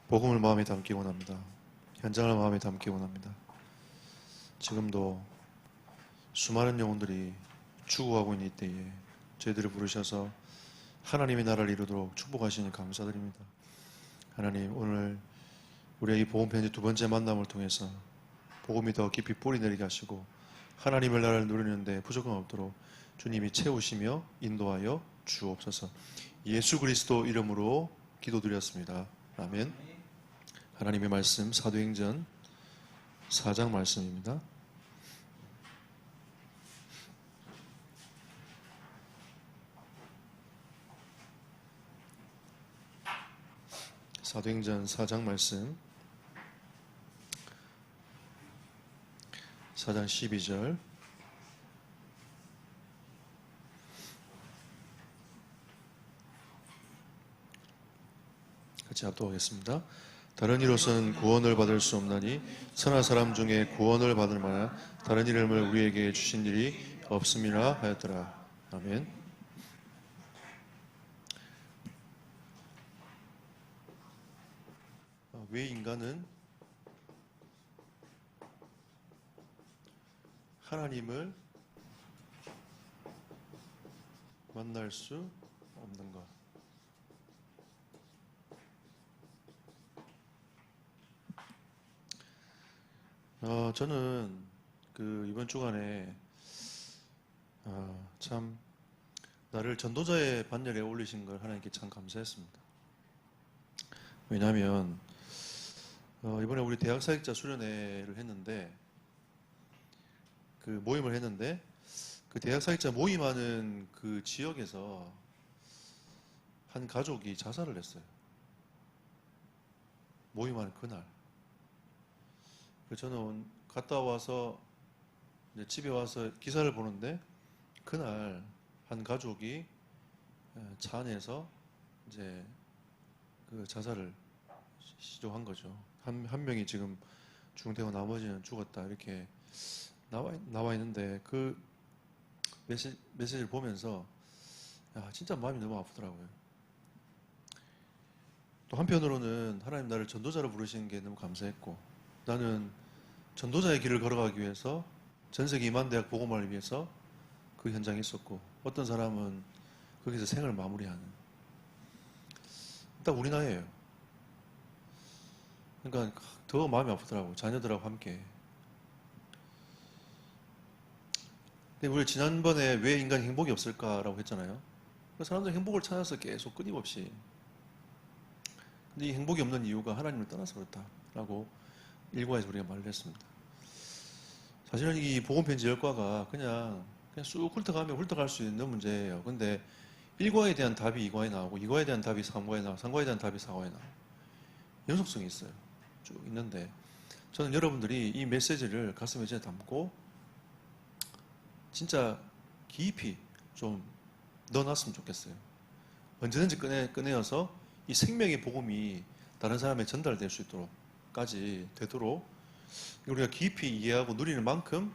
복음을 마음에 담기 원합니다. 현장을 마음에 담기 원합니다. 지금도 수많은 영혼들이 죽어가고 있는 이때에 저희들을 부르셔서 하나님의 나라를 이루도록 축복하시니 감사드립니다. 하나님, 오늘 우리의 이 복음편지 두 번째 만남을 통해서 복음이 더 깊이 뿌리 내리게 하시고 하나님의 나라를 누리는데 부족함 없도록 주님이 채우시며 인도하여 주옵소서. 예수 그리스도 이름으로 기도드렸습니다. 아멘. 하나님의 말씀 사도행전 4장 말씀입니다. 사도행전 4장 말씀 4장 12절 같이 합독하겠습니다. 다른 이로서는 구원을 받을 수 없나니 선한 사람 중에 구원을 받을 만한 다른 이름을 우리에게 주신 일이 없음이라 하였더라. 아멘. 왜 인간은 하나님을 만날 수 없는가? 저는 이번 주간에 참 나를 전도자의 반열에 올리신 걸 하나님께 참 감사했습니다. 왜냐하면 이번에 우리 대학 사역자 수련회를 했는데 모임을 했는데 그 대학 사역자 모임하는 그 지역에서 한 가족이 자살을 했어요. 모임하는 그날. 저는 갔다 와서 이제 집에 와서 기사를 보는데 그날 한 가족이 차 안에서 이제 그 자살을 시도한 거죠. 한 명이 지금 중되고 나머지는 죽었다 이렇게 나와 있는데 그 메시지를 보면서 진짜 마음이 너무 아프더라고요. 또 한편으로는 하나님 나를 전도자로 부르시는 게 너무 감사했고 나는 전도자의 길을 걸어가기 위해서 전세계 이만대학 복음화를 위해서 그 현장에 있었고 어떤 사람은 거기서 생을 마무리하는 딱 우리 나이예요. 그러니까 더 마음이 아프더라고요. 자녀들하고 함께. 근데 우리 지난번에 왜 인간이 행복이 없을까라고 했잖아요. 사람들이 행복을 찾아서 계속 끊임없이. 근데 이 행복이 없는 이유가 하나님을 떠나서 그렇다라고 일과에서 우리가 말을 했습니다. 사실은 이 복음편지 10과가 그냥 쑥 훑어가면 훑어갈 수 있는 문제예요. 근데 1과에 대한 답이 2과에 나오고 2과에 대한 답이 3과에 나오고 3과에 대한 답이 4과에 나오고 연속성이 있어요. 쭉 있는데 저는 여러분들이 이 메시지를 가슴에 담고 진짜 깊이 좀 넣어놨으면 좋겠어요. 언제든지 꺼내어서 이 생명의 복음이 다른 사람에 전달될 수 있도록까지 되도록 우리가 깊이 이해하고 누리는 만큼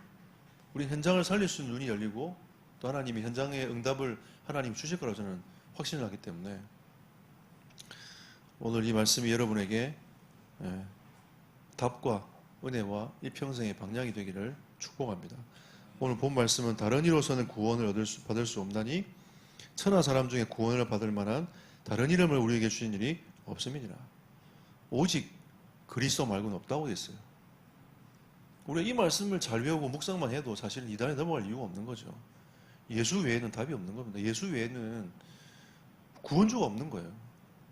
우리 현장을 살릴 수 있는 눈이 열리고 또 하나님이 현장의 응답을 하나님이 주실 거라고 저는 확신을 하기 때문에 오늘 이 말씀이 여러분에게 답과 은혜와 일평생의 방향이 되기를 축복합니다. 오늘 본 말씀은 다른 이로서는 구원을 받을 수 없나니 천하 사람 중에 구원을 받을 만한 다른 이름을 우리에게 주신 일이 없음이니라. 오직 그리스도 말고는 없다고 했어요. 우리가 이 말씀을 잘 외우고 묵상만 해도 사실 이단에 넘어갈 이유가 없는 거죠. 예수 외에는 답이 없는 겁니다. 예수 외에는 구원주가 없는 거예요.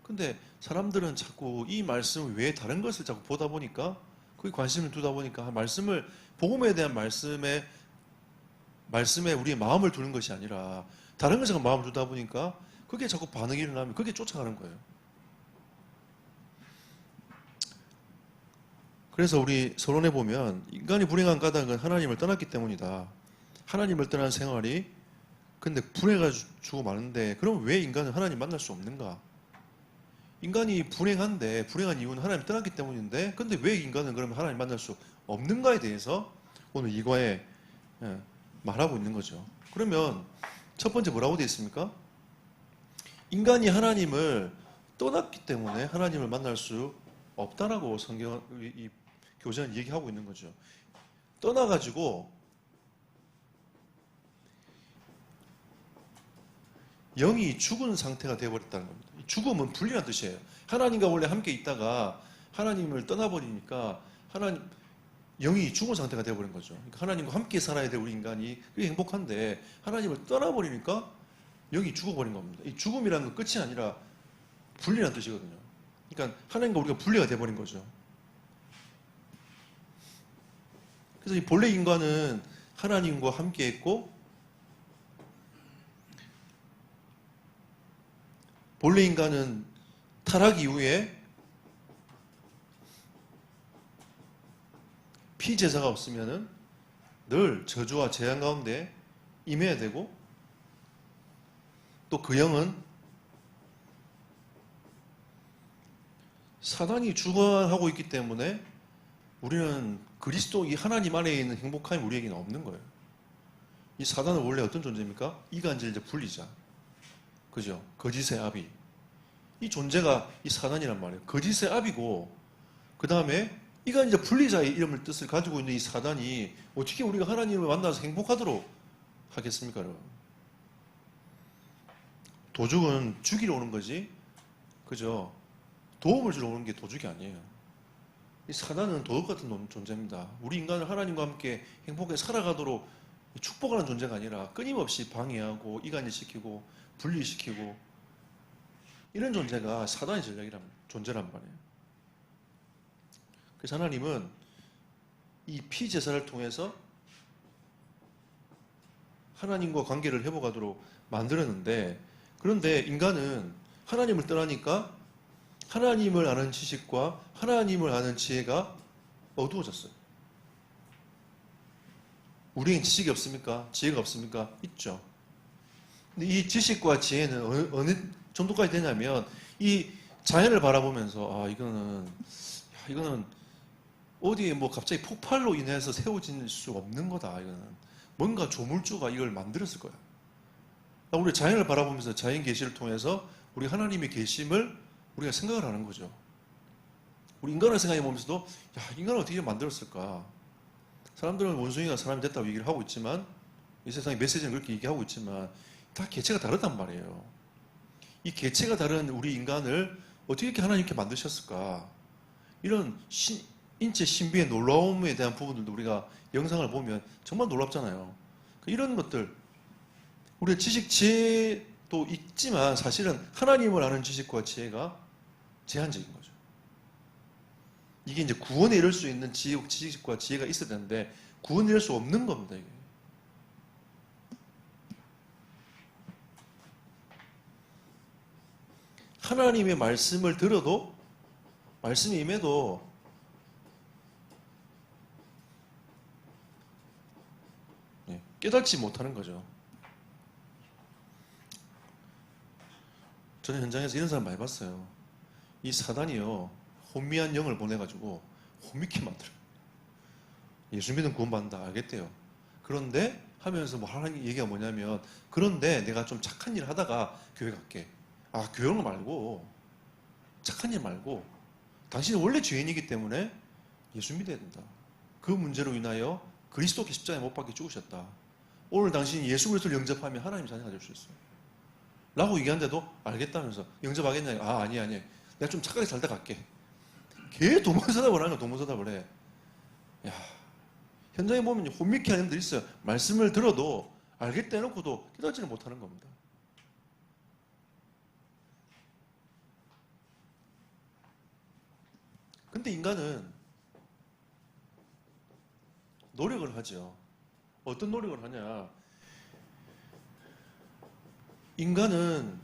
근데 사람들은 자꾸 이 말씀 외에 다른 것을 자꾸 보다 보니까 거기 관심을 두다 보니까 말씀을 복음에 대한 말씀에 우리의 마음을 두는 것이 아니라 다른 것에 마음을 두다 보니까 그게 자꾸 반응이 일어나면 그게 쫓아가는 거예요. 그래서 우리 서론에 보면 인간이 불행한 까닭은 하나님을 떠났기 때문이다. 하나님을 떠난 생활이 근데 불행해가지고 마는데 그럼 왜 인간은 하나님 만날 수 없는가? 인간이 불행한데 불행한 이유는 하나님 떠났기 때문인데 근데 왜 인간은 그러면 하나님 만날 수 없는가에 대해서 오늘 이과에 말하고 있는 거죠. 그러면 첫 번째 뭐라고 되어 있습니까? 인간이 하나님을 떠났기 때문에 하나님을 만날 수 없다라고 성경 이 교재는 얘기하고 있는 거죠. 떠나가지고 영이 죽은 상태가 되어버렸다는 겁니다. 죽음은 분리란 뜻이에요. 하나님과 원래 함께 있다가 하나님을 떠나버리니까 영이 죽은 상태가 되어버린 거죠. 그러니까 하나님과 함께 살아야 될 우리 인간이 그게 행복한데 하나님을 떠나버리니까 영이 죽어버린 겁니다. 이 죽음이라는 건 끝이 아니라 분리란 뜻이거든요. 그러니까 하나님과 우리가 분리가 되어버린 거죠. 그래서 이 본래 인간은 하나님과 함께 했고 본래 인간은 타락 이후에 피제사가 없으면은 늘 저주와 재앙 가운데 임해야 되고 또 그 영은 사단이 주관하고 있기 때문에 우리는 그리스도 이 하나님 안에 있는 행복함이 우리에게는 없는 거예요. 이 사단은 원래 어떤 존재입니까? 이간질자 분리자. 그죠? 거짓의 아비. 이 존재가 이 사단이란 말이에요. 거짓의 아비고, 그 다음에 이간질자 분리자의 이름을 뜻을 가지고 있는 이 사단이 어떻게 우리가 하나님을 만나서 행복하도록 하겠습니까, 여러분? 도둑은 죽이러 오는 거지, 그죠? 도움을 주러 오는 게 도둑이 아니에요. 이 사단은 도둑 같은 존재입니다. 우리 인간을 하나님과 함께 행복하게 살아가도록 축복하는 존재가 아니라 끊임없이 방해하고 이간질시키고 분리시키고 이런 존재가 사단의 존재란 말이에요. 그래서 하나님은 이 피제사를 통해서 하나님과 관계를 회복하도록 만들었는데, 그런데 인간은 하나님을 떠나니까 하나님을 아는 지식과 하나님을 아는 지혜가 어두워졌어요. 우리에겐 지식이 없습니까? 지혜가 없습니까? 있죠. 근데 이 지식과 지혜는 어느 정도까지 되냐면 이 자연을 바라보면서 이거는 어디에 뭐 갑자기 폭발로 인해서 세워질 수 없는 거다. 이거는 뭔가 조물주가 이걸 만들었을 거야. 우리 자연을 바라보면서 자연 계시를 통해서 우리 하나님의 계심을 우리가 생각을 하는 거죠. 우리 인간을 생각해 보면서도 인간을 어떻게 만들었을까? 사람들은 원숭이가 사람이 됐다고 얘기를 하고 있지만, 이 세상의 메시지는 그렇게 얘기하고 있지만 다 개체가 다르단 말이에요. 이 개체가 다른 우리 인간을 어떻게 이렇게 하나님께 만드셨을까? 이런 인체 신비의 놀라움에 대한 부분들도 우리가 영상을 보면 정말 놀랍잖아요. 이런 것들, 우리의 지식, 지혜도 있지만 사실은 하나님을 아는 지식과 지혜가 제한적인 거죠. 이게 이제 구원에 이를 수 있는 지식과 지혜가 있어야 되는데 구원에 이를 수 없는 겁니다, 이게. 하나님의 말씀을 들어도, 말씀이 임해도 깨닫지 못하는 거죠. 저는 현장에서 이런 사람 많이 봤어요. 이 사단이요, 혼미한 영을 보내가지고 혼미케 만들어요. 예수 믿으면 구원받는다, 알겠대요. 그런데 하면서 뭐 하는 얘기가 뭐냐면, 그런데 내가 좀 착한 일 하다가 교회 갈게. 교회는 말고, 착한 일 말고, 당신은 원래 죄인이기 때문에 예수 믿어야 된다. 그 문제로 인하여 그리스도께 십자가에 못 박혀 죽으셨다. 오늘 당신이 예수 그리스도를 영접하면 하나님 자녀가 될 수 있어요. 라고 얘기하는데도 알겠다면서 영접하겠냐? 아니. 내가 좀 착하게 살다 갈게. 걔 동문서답을 하는 거야, 동문서답을 해. 현장에 보면 혼미케 하는 분들이 있어요. 말씀을 들어도 알겠다 해놓고도 깨닫지를 못하는 겁니다. 근데 인간은 노력을 하죠. 어떤 노력을 하냐? 인간은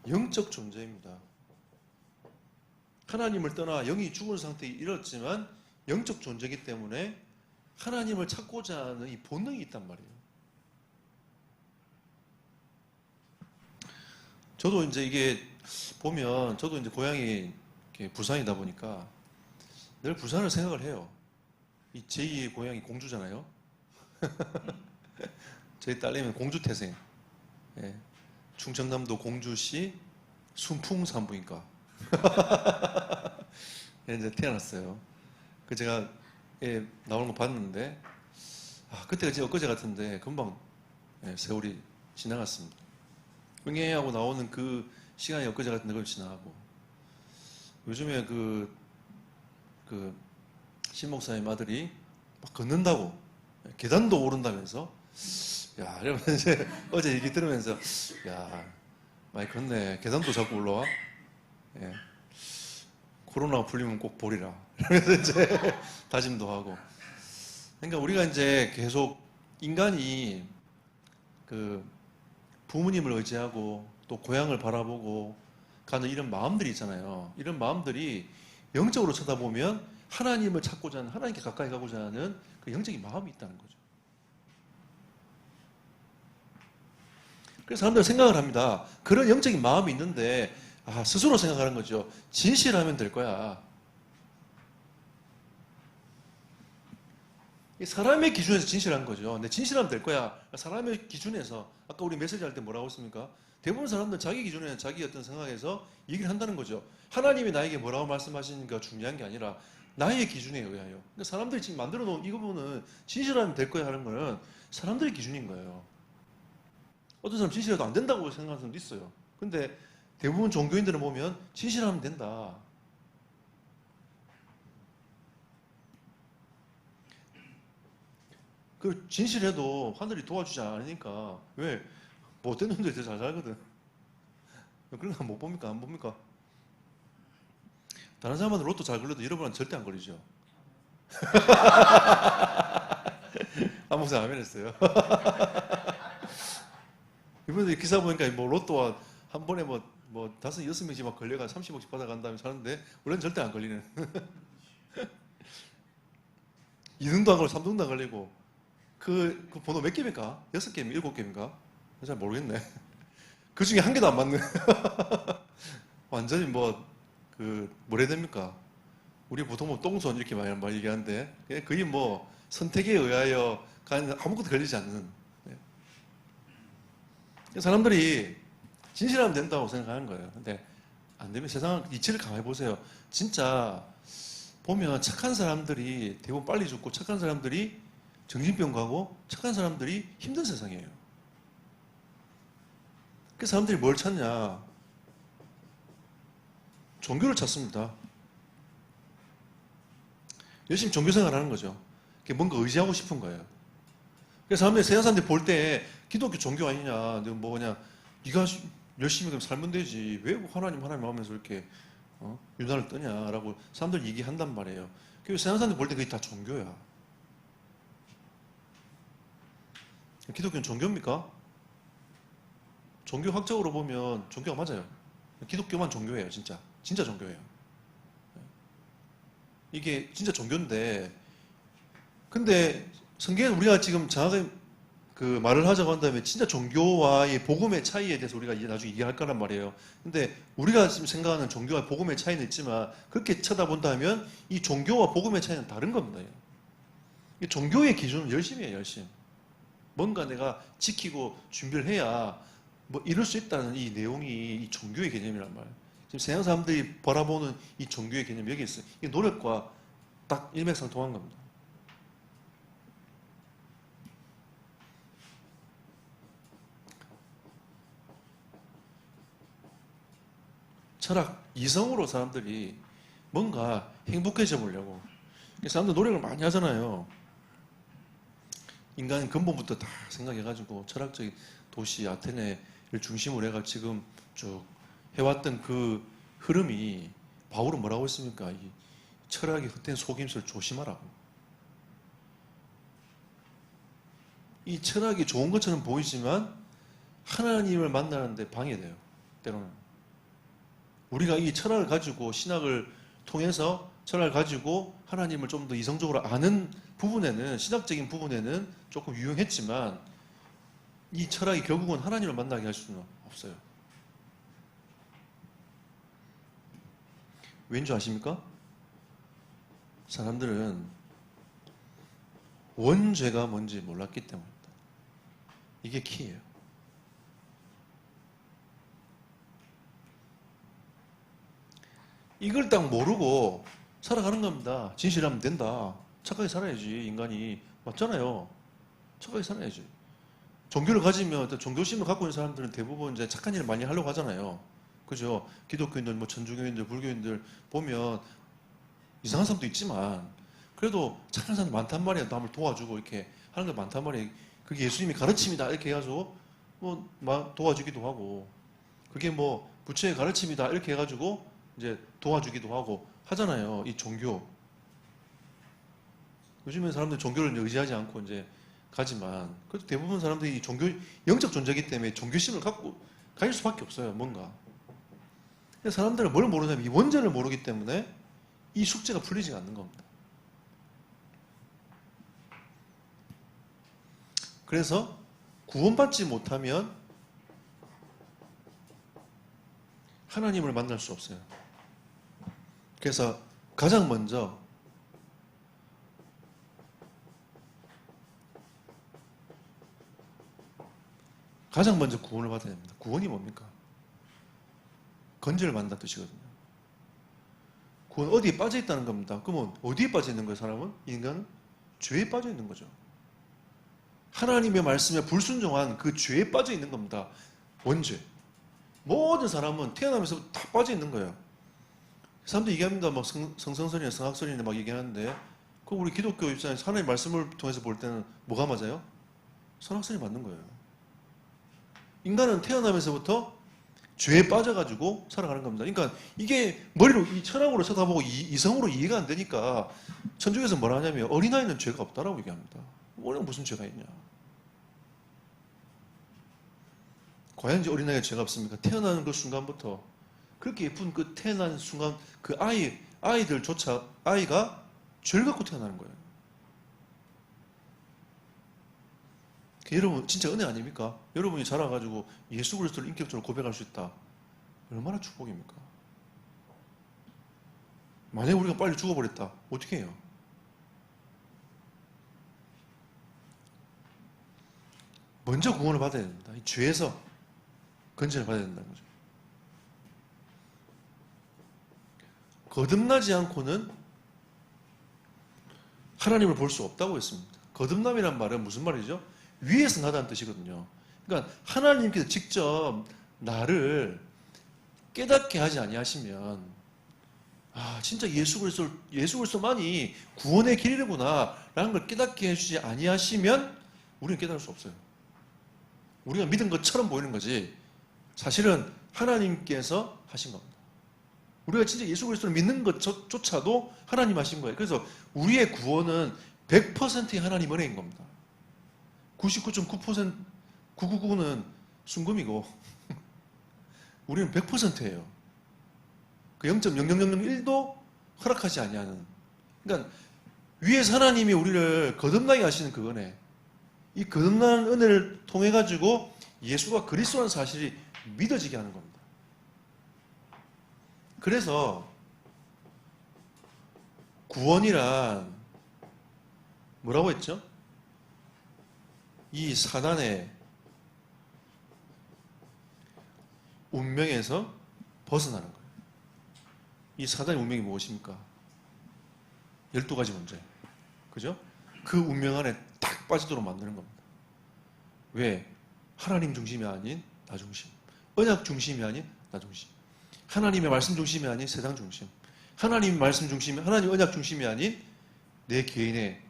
영적 존재입니다. 하나님을 떠나 영이 죽은 상태에 이르렀지만 영적 존재이기 때문에 하나님을 찾고자 하는 이 본능이 있단 말이에요. 저도 이제 이게 보면, 저도 이제 고향이 부산이다 보니까 늘 부산을 생각을 해요. 이 제2의 고향이 공주잖아요. 저희 딸내미는 공주태생. 충청남도 공주시 순풍산부인과. 이제 태어났어요. 그 제가 나오는 거 봤는데, 그때가 진짜 엊그제 같은데 금방 세월이 지나갔습니다. 응애하고 나오는 그 시간이 엊그제 같은데 그걸 지나가고, 요즘에 신목사님 아들이 막 걷는다고, 계단도 오른다면서, 야, 이러면서 이제 어제 얘기 들으면서, 야, 많이 걷네. 계단도 자꾸 올라와. 예. 코로나가 풀리면 꼭 보리라. 이러면서 이제 다짐도 하고. 그러니까 우리가 이제 계속 인간이 그 부모님을 의지하고 또 고향을 바라보고 가는 이런 마음들이 있잖아요. 이런 마음들이 영적으로 쳐다보면 하나님을 찾고자 하는, 하나님께 가까이 가고자 하는 그 영적인 마음이 있다는 거죠. 그래서 사람들은 생각을 합니다. 그런 영적인 마음이 있는데, 스스로 생각하는 거죠. 진실하면 될 거야. 사람의 기준에서 진실한 거죠. 근데 진실하면 될 거야. 사람의 기준에서, 아까 우리 메시지 할 때 뭐라고 했습니까? 대부분 사람들은 자기 기준에는 자기 어떤 생각에서 얘기를 한다는 거죠. 하나님이 나에게 뭐라고 말씀하시는가 중요한 게 아니라 나의 기준에 의하여. 그러니까 사람들이 지금 만들어 놓은 이 부분은 진실하면 될 거야 하는 거는 사람들의 기준인 거예요. 어떤 사람 진실해도 안 된다고 생각하는 사람도 있어요. 근데 대부분 종교인들을 보면 진실하면 된다. 그 진실해도 하늘이 도와주지 않으니까 왜 못된 놈들이 더 잘 살거든. 그런 거 못 봅니까? 안 봅니까? 다른 사람한테 로또 잘 걸려도 여러분은 절대 안 걸리죠. 한 목사 아멘 했어요. 이번에 기사 보니까 뭐 로또와 한 번에 뭐 5-6명씩 막 걸려가 30억씩 받아간 다음에 사는데 원래는 절대 안 걸리는. 2등도 안 걸리고 3등도 안 걸리고 그 번호 몇 개입니까? 6개입니까? 7개입니까? 잘 모르겠네. 그 중에 한 개도 안 맞는. 완전히 뭐라 해야 됩니까? 우리 보통 뭐 똥손 이렇게 많이 얘기하는데 거의 뭐 선택에 의하여 아무것도 걸리지 않는. 사람들이 진실하면 된다고 생각하는 거예요. 근데 안 되면 세상 이치를 가만히 보세요. 진짜 보면 착한 사람들이 대부분 빨리 죽고 착한 사람들이 정신병 가고 착한 사람들이 힘든 세상이에요. 그 사람들이 뭘 찾냐? 종교를 찾습니다. 열심히 종교 생활을 하는 거죠. 뭔가 의지하고 싶은 거예요. 그래서 사람들이 세상 사람들이 볼 때 기독교 종교 아니냐, 뭐 그냥 네가 열심히 살면 되지 왜 하나님 하면서 이렇게 유난을 떠냐라고 사람들 얘기한단 말이에요. 그래서 세상 사람들 볼 때 그게 다 종교야. 기독교는 종교입니까? 종교학적으로 보면 종교가 맞아요. 기독교만 종교예요, 진짜. 진짜 종교예요. 이게 진짜 종교인데, 근데 성경에 우리가 지금 정확하게 그 말을 하자고 한다면 진짜 종교와의 복음의 차이에 대해서 우리가 이제 나중에 얘기할 거란 말이에요. 근데 우리가 지금 생각하는 종교와 복음의 차이는 있지만 그렇게 쳐다본다면 이 종교와 복음의 차이는 다른 겁니다. 이 종교의 기준은 열심이에요, 열심. 뭔가 내가 지키고 준비를 해야 뭐 이룰 수 있다는 이 내용이 이 종교의 개념이란 말이에요. 지금 세상 사람들이 바라보는 이 종교의 개념이 여기 있어요. 이 노력과 딱 일맥상통한 겁니다. 철학, 이성으로 사람들이 뭔가 행복해져 보려고 사람들 노력을 많이 하잖아요. 인간은 근본부터 다 생각해가지고 철학적인 도시 아테네를 중심으로 해가 지금 쭉 해왔던 그 흐름이 바울은 뭐라고 했습니까? 이 철학의 헛된 속임수를 조심하라고. 이 철학이 좋은 것처럼 보이지만 하나님을 만나는데 방해돼요. 때로는. 우리가 이 철학을 가지고 신학을 통해서 철학을 가지고 하나님을 좀 더 이성적으로 아는 부분에는 신학적인 부분에는 조금 유용했지만 이 철학이 결국은 하나님을 만나게 할 수는 없어요. 왠 줄 아십니까? 사람들은 원죄가 뭔지 몰랐기 때문입니다. 이게 키예요. 이걸 딱 모르고 살아가는 겁니다. 진실하면 된다. 착하게 살아야지, 인간이. 맞잖아요. 착하게 살아야지. 종교를 가지면, 종교심을 갖고 있는 사람들은 대부분 이제 착한 일을 많이 하려고 하잖아요. 그죠? 기독교인들, 뭐 천주교인들, 불교인들 보면 이상한 사람도 있지만, 그래도 착한 사람 많단 말이에요. 남을 도와주고 이렇게 하는 게 많단 말이에요. 그게 예수님이 가르침이다. 이렇게 해가지고, 도와주기도 하고, 그게 부처의 가르침이다. 이렇게 해가지고, 이제 도와주기도 하고 하잖아요. 이 종교. 요즘에 사람들이 종교를 의지하지 않고 이제 가지만, 그래도 대부분 사람들이 이 종교, 영적 존재이기 때문에 종교심을 갖고 가질 수밖에 없어요. 뭔가. 근데 사람들은 뭘 모르냐면 이 원죄를 모르기 때문에 이 숙제가 풀리지가 않는 겁니다. 그래서 구원받지 못하면 하나님을 만날 수 없어요. 그래서 가장 먼저 구원을 받아야 됩니다. 구원이 뭡니까? 건져를 받는다는 뜻이거든요. 구원 어디에 빠져 있다는 겁니다. 그러면 어디에 빠져 있는 거예요, 사람은? 인간은? 죄에 빠져 있는 거죠. 하나님의 말씀에 불순종한 그 죄에 빠져 있는 겁니다. 원죄. 모든 사람은 태어나면서 다 빠져 있는 거예요. 사람들이 얘기합니다. 막 성성설이나 성학설이나 막 얘기하는데, 그 우리 기독교 입장에서 하나님의 말씀을 통해서 볼 때는 뭐가 맞아요? 성학설이 맞는 거예요. 인간은 태어나면서부터 죄에 빠져가지고 살아가는 겁니다. 그러니까 이게 머리로, 이 철학으로 쳐다보고 이성으로 이해가 안 되니까 천주교에서 뭐라 하냐면 어린아이는 죄가 없다라고 얘기합니다. 어린아이는 무슨 죄가 있냐. 과연 이제 어린아이가 죄가 없습니까? 태어나는 그 순간부터 그렇게 예쁜 그 태어나는 순간 그 아이들조차 아이가 죄를 갖고 태어나는 거예요. 여러분 진짜 은혜 아닙니까? 여러분이 자라가지고 예수 그리스도를 인격적으로 고백할 수 있다. 얼마나 축복입니까? 만약에 우리가 빨리 죽어버렸다. 어떻게 해요? 먼저 구원을 받아야 됩니다. 이 죄에서 건전을 받아야 된다는 거죠. 거듭나지 않고는 하나님을 볼 수 없다고 했습니다. 거듭남이란 말은 무슨 말이죠? 위에서 나다는 뜻이거든요. 그러니까 하나님께서 직접 나를 깨닫게 하지 아니하시면, 진짜 예수 그리스도만이 구원의 길이구나 라는 걸 깨닫게 해주지 아니하시면 우리는 깨달을 수 없어요. 우리가 믿은 것처럼 보이는 거지 사실은 하나님께서 하신 겁니다. 우리가 진짜 예수 그리스도를 믿는 것조차도 하나님 하신 거예요. 그래서 우리의 구원은 100%의 하나님 은혜인 겁니다. 99.9%, 999는 순금이고 우리는 100%예요. 그 0.0001도 허락하지 아니하는. 그러니까 위에서 하나님이 우리를 거듭나게 하시는 그 은혜. 이 거듭나는 은혜를 통해 가지고 예수가 그리스도라는 사실이 믿어지게 하는 겁니다. 그래서 구원이란 뭐라고 했죠? 이 사단의 운명에서 벗어나는 거예요. 이 사단의 운명이 무엇입니까? 12가지 문제. 그죠? 그 운명 안에 딱 빠지도록 만드는 겁니다. 왜? 하나님 중심이 아닌 나 중심. 언약 중심이 아닌 나 중심. 하나님의 말씀 중심이 아닌 세상 중심. 하나님의 말씀 중심이, 하나님 언약 중심이 아닌 내 개인의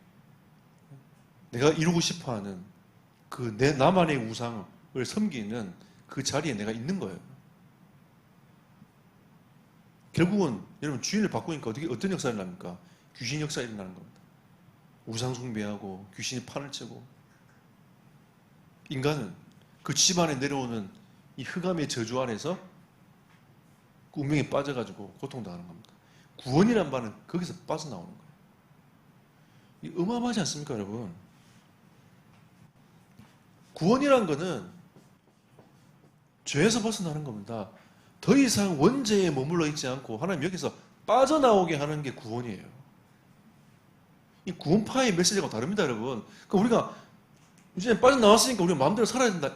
내가 이루고 싶어 하는 그 내 나만의 우상을 섬기는 그 자리에 내가 있는 거예요. 결국은 여러분 주인을 바꾸니까 어떤 역사가 일어납니까? 귀신 역사가 일어나는 겁니다. 우상 숭배하고 귀신이 판을 치고 인간은 그 집안에 내려오는 이 흑암의 저주 아래서 그 운명에 빠져가지고 고통당하는 겁니다. 구원이란 말은 거기서 빠져나오는 거예요. 이 어마어마하지 않습니까, 여러분? 구원이란 거는 죄에서 벗어나는 겁니다. 더 이상 원죄에 머물러 있지 않고 하나님 여기서 빠져나오게 하는 게 구원이에요. 이 구원파의 메시지가 다릅니다, 여러분. 그러니까 우리가 이제 빠져나왔으니까 우리가 마음대로 살아야 된다.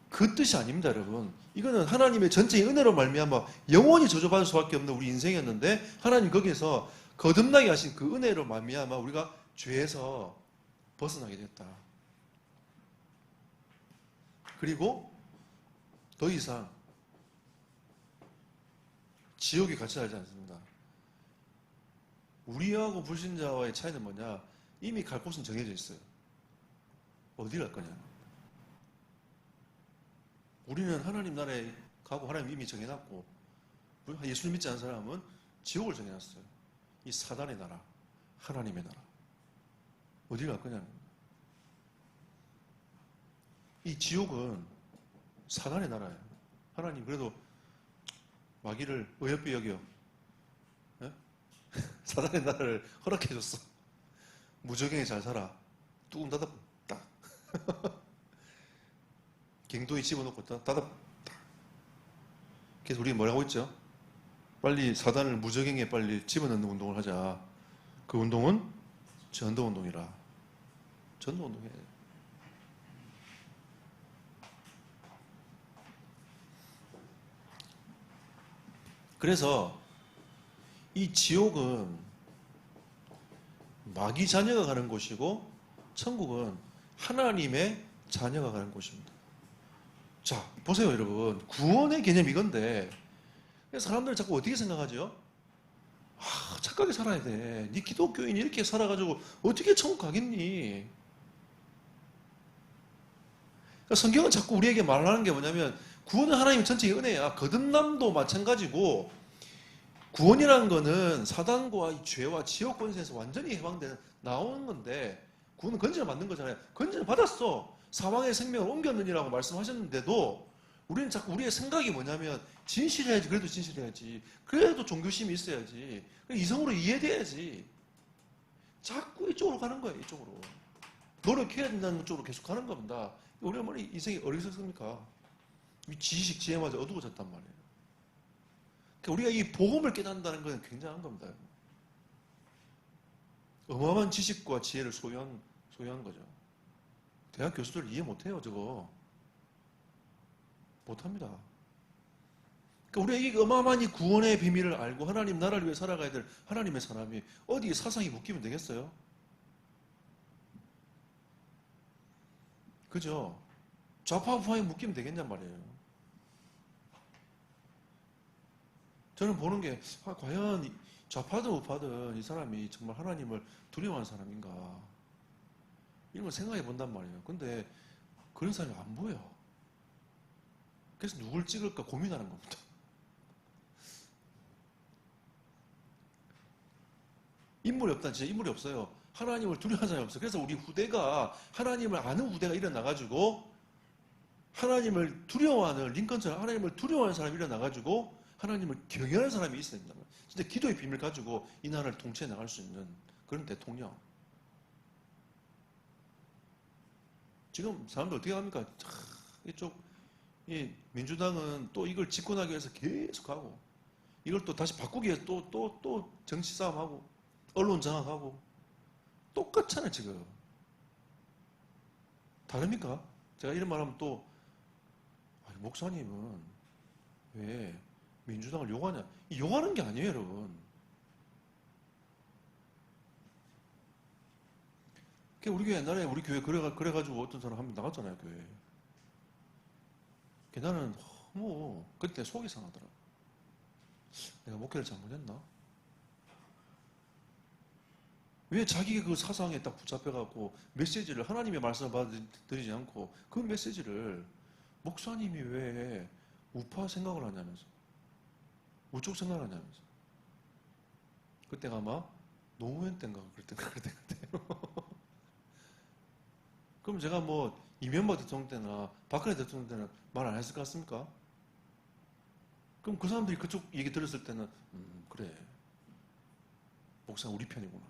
그 뜻이 아닙니다, 여러분. 이거는 하나님의 전체의 은혜로 말미암아 영원히 저주받을 수밖에 없는 우리 인생이었는데 하나님 거기에서 거듭나게 하신 그 은혜로 말미암아 우리가 죄에서 벗어나게 됐다. 그리고 더 이상 지옥에 같이 살지 않습니다. 우리하고 불신자와의 차이는 뭐냐? 이미 갈 곳은 정해져 있어요. 어디 갈 거냐? 우리는 하나님 나라에 가고 하나님 이미 정해놨고, 예수를 믿지 않는 사람은 지옥을 정해놨어요. 이 사단의 나라, 하나님의 나라. 어디 갈 거냐? 이 지옥은 사단의 나라예요. 하나님 그래도 마귀를 어여삐 여겨 사단의 나라를 허락해줬어. 무적행에 잘 살아. 뚜껑 닫아 딱 갱도에 집어넣고 닫아 딱. 그래서 우리 뭐라고 했죠? 빨리 사단을 무적행에 빨리 집어넣는 운동을 하자. 그 운동은 전도 운동이라. 전도 운동해. 그래서 이 지옥은 마귀 자녀가 가는 곳이고 천국은 하나님의 자녀가 가는 곳입니다. 자, 보세요 여러분. 구원의 개념이 이건데 사람들은 자꾸 어떻게 생각하죠? 착하게 살아야 돼. 네 기독교인이 이렇게 살아가지고 어떻게 천국 가겠니? 그러니까 성경은 자꾸 우리에게 말하는 게 뭐냐면 구원은 하나님의 전체의 은혜야. 거듭남도 마찬가지고 구원이라는 거는 사단과 이 죄와 지옥 권세에서 완전히 해방되는 나오는 건데 구원은 건진을 받는 거잖아요. 건진을 받았어. 사망의 생명을 옮겼느니라고 말씀하셨는데도 우리는 자꾸 우리의 생각이 뭐냐면 진실해야지. 그래도 진실해야지. 그래도 종교심이 있어야지. 이성으로 이해돼야지. 자꾸 이쪽으로 가는 거예요. 이쪽으로. 노력해야 된다는 쪽으로 계속 가는 겁니다. 우리 얼마나 인생이 어리석습니까? 지식, 지혜마저 어두워졌단 말이에요. 그러니까 우리가 이 복음을 깨닫는다는 것은 굉장한 겁니다. 어마어마한 지식과 지혜를 소유한 거죠. 대학 교수들 이해 못해요, 저거. 못합니다. 그러니까 우리가 이 어마어마한 이 구원의 비밀을 알고 하나님 나라를 위해 살아가야 될 하나님의 사람이 어디에 사상이 묶이면 되겠어요? 그죠? 좌파 우파에 묶이면 되겠냔 말이에요. 저는 보는 게 과연 좌파든 우파든 이 사람이 정말 하나님을 두려워하는 사람인가 이런 걸 생각해 본단 말이에요. 근데 그런 사람이 안 보여. 그래서 누굴 찍을까 고민하는 겁니다. 인물이 없다. 진짜 인물이 없어요. 하나님을 두려워하는 사람이 없어요. 그래서 우리 후대가 하나님을 아는 후대가 일어나가지고 하나님을 두려워하는 링컨처럼 하나님을 두려워하는 사람이 일어나가지고 하나님을 경외하는 사람이 있어야 된다. 진짜 기도의 비밀 가지고 이 나라를 통치해 나갈 수 있는 그런 대통령. 지금 사람들 어떻게 합니까? 이쪽 이 민주당은 또 이걸 집권하기 위해서 계속 하고 이걸 또 다시 바꾸기 위해서 또 정치 싸움하고 언론 장악하고 똑같잖아요 지금. 다릅니까? 제가 이런 말하면 또 목사님은 왜 민주당을 욕하냐? 욕하는 게 아니에요 여러분. 우리 교회 옛날에 우리 교회 그래가지고 어떤 사람 한 명 나갔잖아요 교회. 나는 그때 속이 상하더라고. 내가 목회를 잘못했나? 왜 자기가 그 사상에 딱 붙잡혀갖고 메시지를 하나님의 말씀을 받아들이지 않고 그 메시지를 목사님이 왜 우파 생각을 하냐면서 우쪽 생각을 하냐면서 그때가 아마 노무현 때인가 그럴 때 같아요. 그럼 제가 이명박 대통령 때나 박근혜 대통령 때는 말 안 했을 것 같습니까? 그럼 그 사람들이 그쪽 얘기 들었을 때는 그래 목사 우리 편이구나.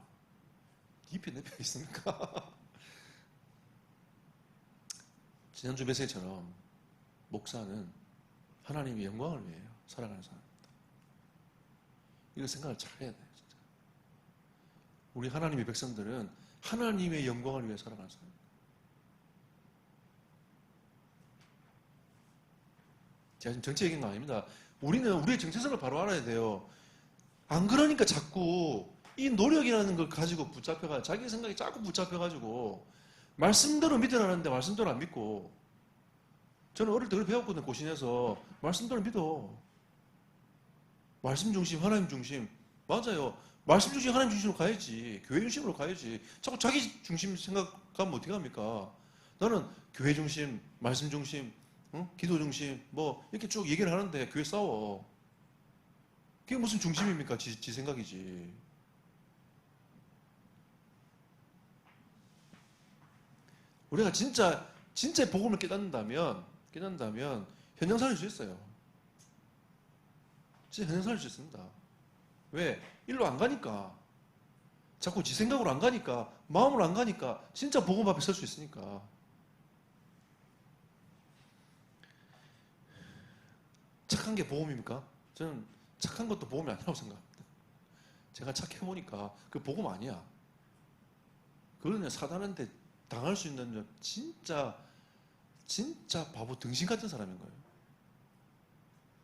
네 편 내 편 있습니까? 지난주 메시지처럼 목사는 하나님의 영광을 위해 살아가는 사람입니다. 이거 생각을 잘 해야 돼요. 진짜. 우리 하나님의 백성들은 하나님의 영광을 위해 살아가는 사람입니다. 제가 지금 정치 얘기한 거 아닙니다. 우리는 우리의 정체성을 바로 알아야 돼요. 안 그러니까 자꾸 이 노력이라는 걸 가지고 붙잡혀가 자기 생각이 자꾸 붙잡혀가지고 말씀대로 믿으라는데 말씀대로 안 믿고 저는 어릴 때 그걸 배웠거든요. 고신에서 말씀대로 믿어. 말씀 중심, 하나님 중심. 맞아요. 말씀 중심, 하나님 중심으로 가야지. 교회 중심으로 가야지. 자꾸 자기 중심 생각하면 어떻게 합니까? 나는 교회 중심, 말씀 중심, 기도 중심, 뭐 이렇게 쭉 얘기를 하는데 교회 싸워. 그게 무슨 중심입니까? 지 생각이지. 우리가 진짜 복음을 깨닫는다면 현장 살릴 수 있어요. 진짜 현장 살릴 수 있습니다. 왜? 일로 안 가니까. 자꾸 지 생각으로 안 가니까, 마음으로 안 가니까 진짜 복음 앞에 설 수 있으니까. 착한 게 복음입니까? 저는 착한 것도 복음이 아니라고 생각합니다. 제가 착해보니까 그 복음 아니야. 그거는 사단한테 당할 수 있는 진짜 바보 등신 같은 사람인 거예요.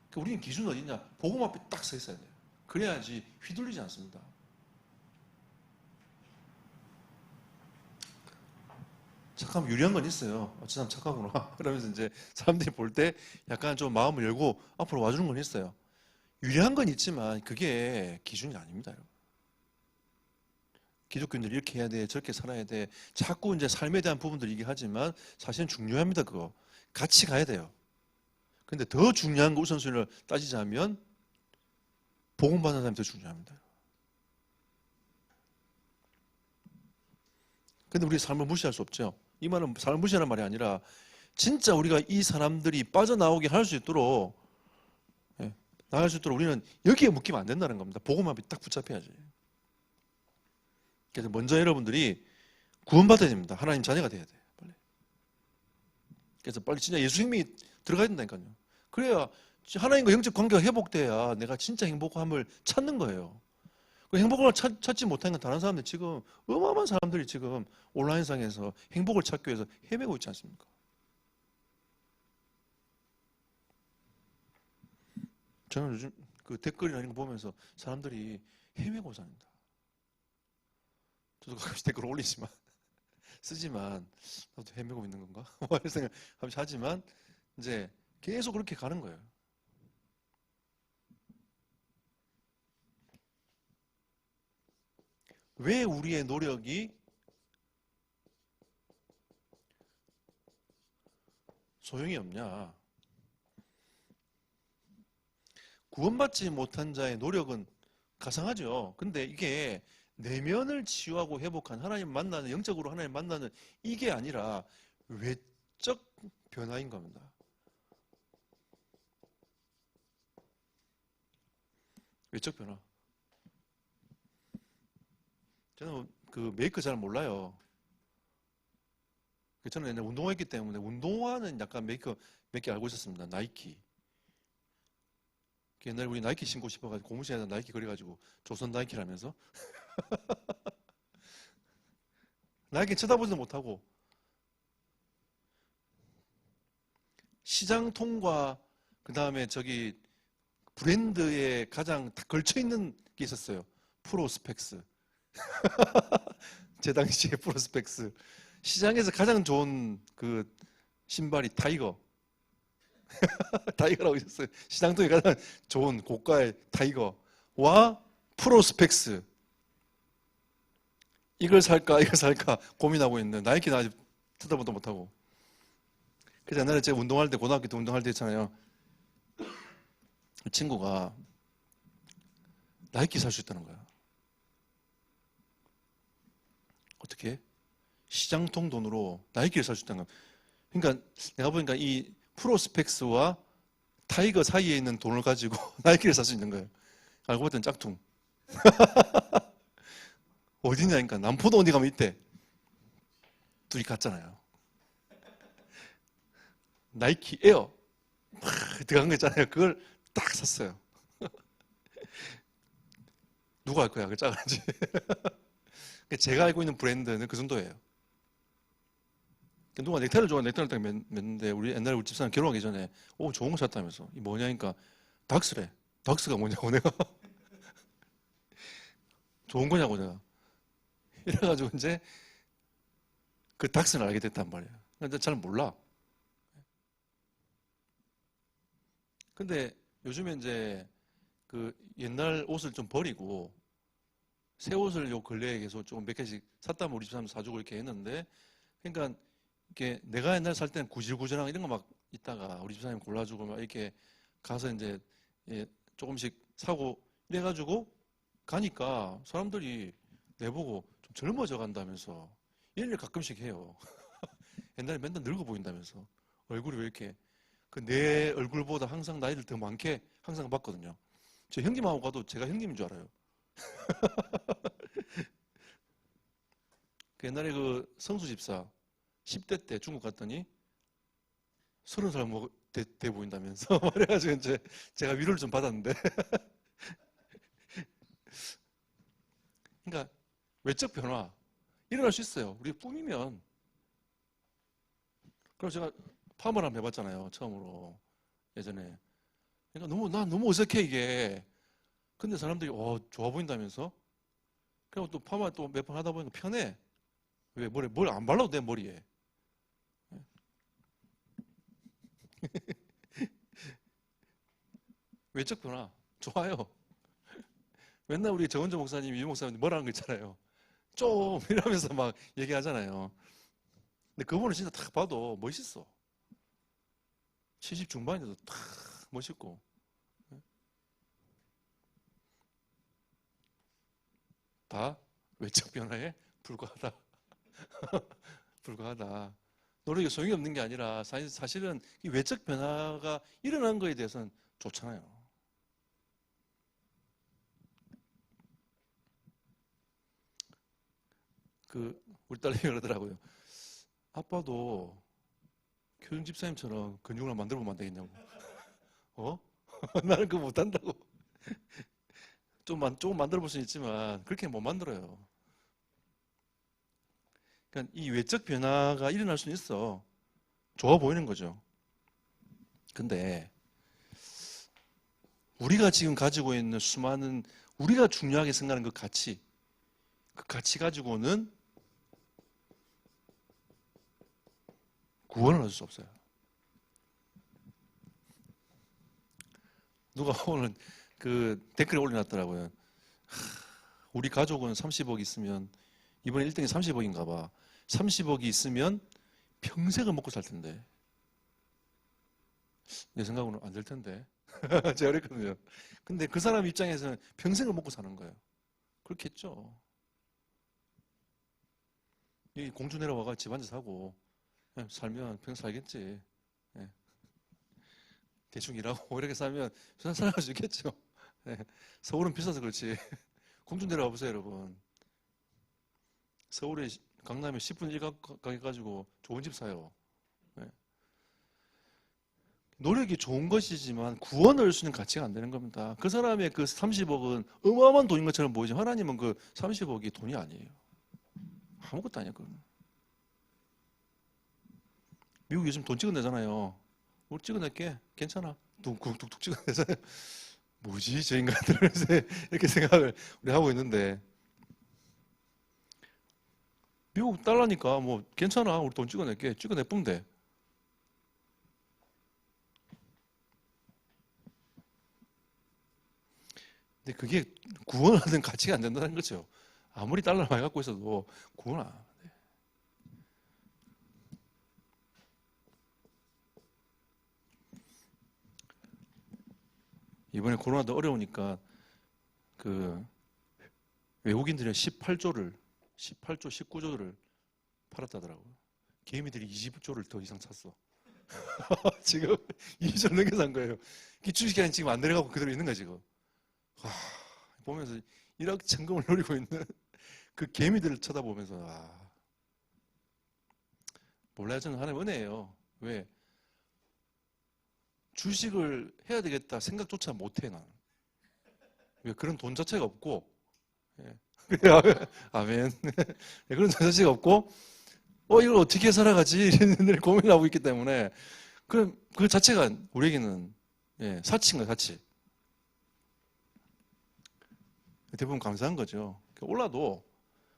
그러니까 우리는 기준은 어디냐? 복음 앞에 딱 서 있어야 돼요. 그래야지 휘둘리지 않습니다. 착하면 유리한 건 있어요. 저 사람 착하구나. 그러면서 이제 사람들이 볼 때 약간 좀 마음을 열고 앞으로 와주는 건 있어요. 유리한 건 있지만 그게 기준이 아닙니다. 여러분. 기독교인들이 이렇게 해야 돼, 저렇게 살아야 돼. 자꾸 이제 삶에 대한 부분들 얘기하지만 사실은 중요합니다. 그거 같이 가야 돼요. 근데 더 중요한 거 우선순위를 따지자면 복음 받는 사람이 더 중요합니다. 근데 우리 삶을 무시할 수 없죠. 이 말은 삶을 무시하는 말이 아니라 진짜 우리가 이 사람들이 빠져나오게 할 수 있도록 나갈 수 있도록 우리는 여기에 묶이면 안 된다는 겁니다. 복음 앞에 딱 붙잡혀야지. 그래서 먼저 여러분들이 구원받아야 됩니다. 하나님 자녀가 돼야 돼요. 빨리. 그래서 빨리 진짜 예수님이 들어가야 된다니까요. 그래야 하나님과 영적 관계가 회복돼야 내가 진짜 행복함을 찾는 거예요. 그 행복을 찾지 못하는 건 다른 사람들 지금 어마어마한 사람들이 지금 온라인상에서 행복을 찾기 위해서 헤매고 있지 않습니까? 저는 요즘 그 댓글이나 이런 거 보면서 사람들이 헤매고 삽니다. 저도 가끔씩 댓글 올리지만 쓰지만 나도 헤매고 있는 건가? 이런 생각 하지만 이제 계속 그렇게 가는 거예요. 왜 우리의 노력이 소용이 없냐? 구원받지 못한 자의 노력은 가상하죠. 근데 이게 내면을 치유하고 회복한 하나님 만나는, 영적으로 하나님 만나는 이게 아니라 외적 변화인 겁니다. 외적 변화. 저는 그 메이커 잘 몰라요. 저는 옛날에 운동화했기 때문에 운동화는 약간 메이커 몇 개 알고 있었습니다. 나이키. 옛날에 우리 나이키 신고 싶어가지고 고무신에다 나이키 그려가지고 조선 나이키라면서 나이키 쳐다보지도 못하고 시장 통과 그 다음에 저기 브랜드에 가장 다 걸쳐있는 게 있었어요. 프로스펙스. 제 당시에 프로스펙스. 시장에서 가장 좋은 그 신발이 타이거. 타이거라고 있었어요. 시장통에 가장 좋은 고가의 타이거와 프로스펙스. 이걸 살까 고민하고 있는 나이키는 아직 쳐다보도 못하고. 그래서 옛날에 제가 운동할 때, 고등학교 때 운동할 때 있잖아요. 그 친구가 나이키 살 수 있다는 거야. 어떻게? 시장통 돈으로 나이키를 살 수 있다는 거야. 그러니까 내가 보니까 이 프로스펙스와 타이거 사이에 있는 돈을 가지고 나이키를 살 수 있는 거예요. 알고 봤더니 짝퉁. 어디냐니까 남포동 어디 가면 있대. 둘이 같잖아요. 나이키 에어 들어간 거 있잖아요. 그걸 딱 샀어요. 누가 할 거야? 그 작은지. 제가 알고 있는 브랜드는 그 정도예요. 누가 넥타이를 좋아하는 넥타이를 딱 맸는데 우리 옛날에 우리 집사람 결혼하기 전에 좋은 거 샀다면서. 이 뭐냐니까 닥스래. 닥스가 뭐냐고 내가 좋은 거냐고 내가. 이래가지고 이제 그 닥스를 알게 됐단 말이에요. 근데 잘 몰라. 근데 요즘에 이제 그 옛날 옷을 좀 버리고 새 옷을 요 근래에 계속 조금 몇 개씩 샀다면 우리 집사람 사주고 이렇게 했는데, 그러니까 이게 내가 옛날 살 때는 구질구질한 이런 거 막 있다가 우리 집사님 골라주고 막 이렇게 가서 이제 예, 조금씩 사고 이래가지고 가니까 사람들이 내보고 좀 젊어져 간다면서 이런 일 가끔씩 해요. 옛날에 맨날 늙어 보인다면서 얼굴이 왜 이렇게 그 내 얼굴보다 항상 나이를 더 많게 항상 봤거든요. 저 형님하고 가도 제가 형님인 줄 알아요. 그 옛날에 그 성수 집사 10대 때 중국 갔더니 30살 돼 보인다면서 그래가지고 이제 제가 위로를 좀 받았는데 그러니까 외적 변화 일어날 수 있어요. 우리 꿈이면. 그래서 제가 파마를 한번 해봤잖아요. 처음으로 예전에. 그러니까 난 너무 어색해 이게. 근데 사람들이 좋아 보인다면서. 그리고 또 파마 또 몇 번 하다 보니까 편해. 왜 머리 뭘 안 발라도 돼 머리에. 외적 변화 좋아요. 맨날 우리 정은조 목사님, 유 목사님 뭐라는 거 있잖아요. 좀 이러면서 막 얘기하잖아요. 근데 그분은 진짜 딱 봐도 멋있어. 70 중반인데도 딱 멋있고. 다 외적 변화에 불과하다. 불과하다. 노력이 소용이 없는 게 아니라 사실은 이 외적 변화가 일어난 거에 대해서는 좋잖아요. 우리 딸이 그러더라고요. 아빠도 교중 집사님처럼 근육을 만들어보면 안 되겠냐고. 나는 그거 못한다고. 조금 만들어볼 수는 있지만 그렇게 못 만들어요. 그러니까 이 외적 변화가 일어날 수는 있어. 좋아 보이는 거죠. 근데 우리가 지금 가지고 있는 수많은 우리가 중요하게 생각하는 그 가치 가지고는 구원을 얻을 수 없어요. 누가 오늘 그 댓글에 올려놨더라고요. 우리 가족은 30억 있으면 이번에 1등이 30억인가 봐. 30억이 있으면 평생을 먹고 살 텐데. 내 생각으로는 안 될 텐데. 제가 그랬거든요. 근데 그 사람 입장에서는 평생을 먹고 사는 거예요. 그렇겠죠. 여기 공주 내려와가 집 한 채 사고 살면 평생 살겠지. 예. 대충 일하고 이렇게 살면 살아갈 수 있겠죠. 예. 서울은 비싸서 그렇지. 공주 내려와 보세요, 여러분. 서울에 강남에 10분 일각 가가지고 좋은 집 사요. 예. 노력이 좋은 것이지만 구원을 얻을 수 있는 가치가 안 되는 겁니다. 그 사람의 그 30억은 어마어마한 돈인 것처럼 보이지만 하나님은 그 30억이 돈이 아니에요. 아무것도 아니야, 그건. 미국 요즘 돈 찍어내잖아요. 우리 찍어낼게. 괜찮아. 뚝뚝뚝 찍어내잖아요. 뭐지, 저 인간들. 이렇게 생각을 우리 하고 있는데. 미국 달러니까 뭐 괜찮아. 우리 돈 찍어낼게. 찍어내쁘면 돼. 근데 그게 구원하는 가치가 안 된다는 거죠. 아무리 달러를 많이 갖고 있어도 구원 안 돼. 이번에 코로나도 어려우니까 그 외국인들이 18조, 19조를 팔았다더라고요. 개미들이 20조를 더 이상 샀어. 지금 20조 넘게 산 거예요. 주식시장이 지금 안 내려가고 그대로 있는 거야, 지금. 보면서 1억 천금을 노리고 있는 그 개미들을 쳐다보면서, 몰라요. 저는 하나님 은혜예요. 왜? 주식을 해야 되겠다 생각조차 못해, 나는. 왜? 그런 돈 자체가 없고, 예. 아멘. 그런 돈 자체가 없고, 이걸 어떻게 살아가지? 이런 고민하고 있기 때문에, 그 자체가 우리에게는, 사치인 거야, 사치. 대부분 감사한 거죠. 올라도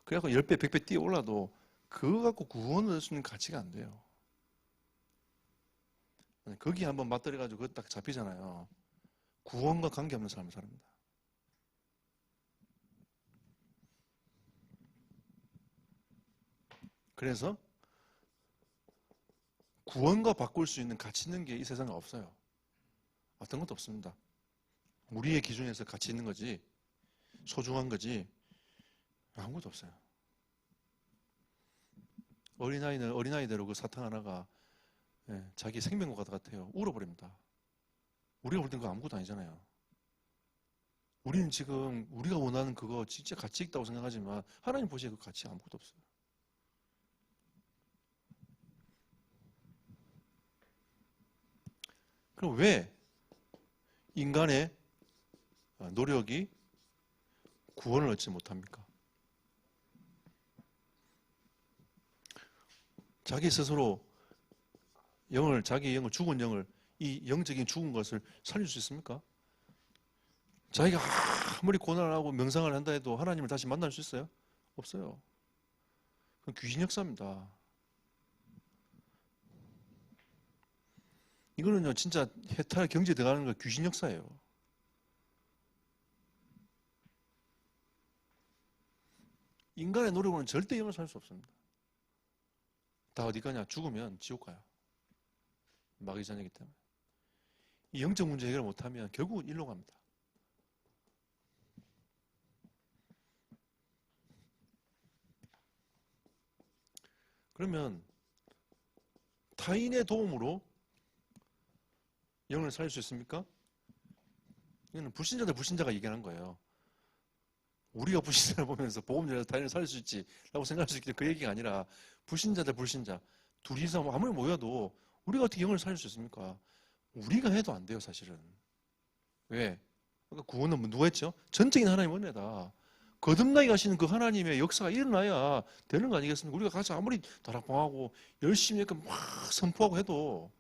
그래갖고 10배, 100배 뛰어 올라도 그거 갖고 구원을 얻을 수 있는 가치가 안 돼요. 거기 한번 맞들여가지고 그거 딱 잡히잖아요. 구원과 관계없는 삶을 삽니다. 그래서 구원과 바꿀 수 있는 가치 있는 게 이 세상에 없어요. 어떤 것도 없습니다. 우리의 기준에서 가치 있는 거지, 소중한 거지, 아무것도 없어요. 어린아이대로 그 사탕 하나가 자기 생명과 같아요. 울어버립니다. 우리가 볼 땐 그거 아무것도 아니잖아요. 우리는 지금 우리가 원하는 그거 진짜 가치 있다고 생각하지만 하나님 보시기에 그 가치 아무것도 없어요. 그럼 왜 인간의 노력이 구원을 얻지 못합니까? 자기 스스로 자기 영을, 죽은 영을, 이 영적인 죽은 것을 살릴 수 있습니까? 자기가 아무리 고난을 하고 명상을 한다 해도 하나님을 다시 만날 수 있어요? 없어요. 그건 귀신 역사입니다. 이거는요, 진짜 해탈 경제 들어가는 거 귀신 역사예요. 인간의 노력으로는 절대 영을 살 수 없습니다. 다 어디 가냐? 죽으면 지옥 가요. 마귀 자녀이기 때문에. 이 영적 문제 해결을 못하면 결국은 일로 갑니다. 그러면 타인의 도움으로 영을 살릴 수 있습니까? 이거는 불신자가 얘기하는 거예요. 우리가 불신자를 보면서 복음전에서 타인을 살릴 수 있지라고 생각할 수 있기 때문에 그 얘기가 아니라 불신자 둘이서 아무리 모여도 우리가 어떻게 영을 살릴 수 있습니까? 우리가 해도 안 돼요, 사실은. 왜? 그러니까 구원은 누가 했죠? 전적인 하나님 은혜다. 거듭나게 하시는 그 하나님의 역사가 일어나야 되는 거 아니겠습니까? 우리가 같이 아무리 다락방하고 열심히 이렇게 막 선포하고 해도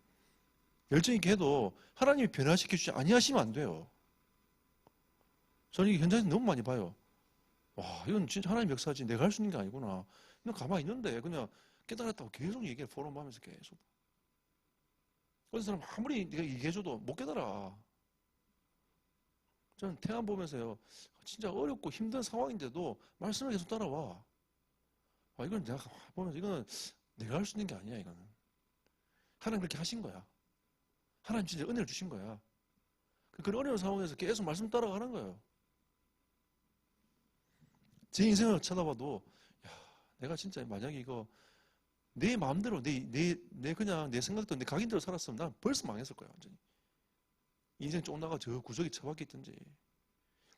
열정 있게 해도 하나님이 변화시켜주지 아니하시면 안 돼요. 저는 이게 현장에서 너무 많이 봐요. 와, 이건 진짜 하나님 역사지. 내가 할 수 있는 게 아니구나. 그냥 가만히 있는데 그냥 깨달았다고 계속 얘기해. 포럼 하면서 계속. 어떤 사람 아무리 내가 얘기해줘도 못 깨달아. 저는 태안 보면서요. 진짜 어렵고 힘든 상황인데도 말씀을 계속 따라와. 아, 이건 내가 보면서 이거는 내가 할 수 있는 게 아니야, 이거는. 하나님 그렇게 하신 거야. 하나님 진짜 은혜를 주신 거야. 그런 어려운 상황에서 계속 말씀 따라가는 거예요. 제 인생을 쳐다봐도, 야, 내가 진짜 만약에 이거 내 마음대로, 그냥 내 생각대로, 내 각인대로 살았으면 난 벌써 망했을 거야, 완전히. 인생 쫓나가 저 구석에 처박혔든지.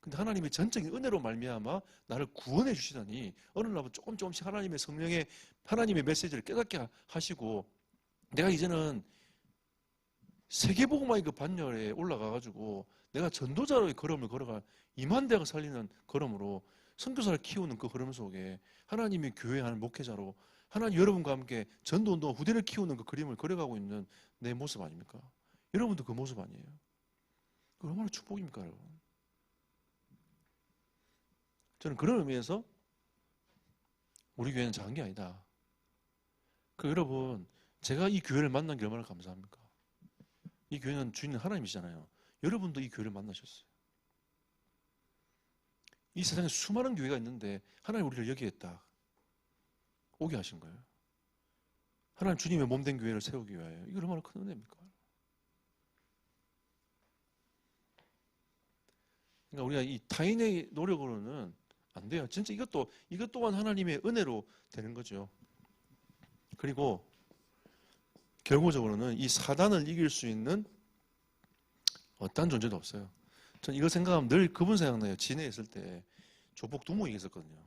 근데 하나님의 전적인 은혜로 말미암아 나를 구원해 주시다니 어느 날부터 조금씩 하나님의 성령의 하나님의 메시지를 깨닫게 하시고 내가 이제는 세계복음화의 그 반열에 올라가가지고 내가 전도자로의 걸음을 걸어가 2만 대가 살리는 걸음으로 선교사를 키우는 그 걸음 속에 하나님의 교회 하는 목회자로 하나님 여러분과 함께 전도운동 후대를 키우는 그 그림을 그려가고 있는 내 모습 아닙니까? 여러분도 그 모습 아니에요? 그 얼마나 축복입니까, 여러분? 저는 그런 의미에서 우리 교회는 작은 게 아니다. 여러분, 제가 이 교회를 만난 게 얼마나 감사합니까? 이 교회는 주인은 하나님이시잖아요. 여러분도 이 교회를 만나셨어요. 이 세상에 수많은 교회가 있는데 하나님 우리를 여기에 딱 오게 하신 거예요. 하나님 주님의 몸된 교회를 세우기 위하여. 이거 얼마나 큰 은혜입니까? 그러니까 우리가 이 타인의 노력으로는 안 돼요. 진짜 이것 또한 하나님의 은혜로 되는 거죠. 그리고 결국적으로는 이 사단을 이길 수 있는 어떤 존재도 없어요. 전 이거 생각하면 늘 그분 생각나요. 진해에 있을 때 조폭 두목이 있었거든요.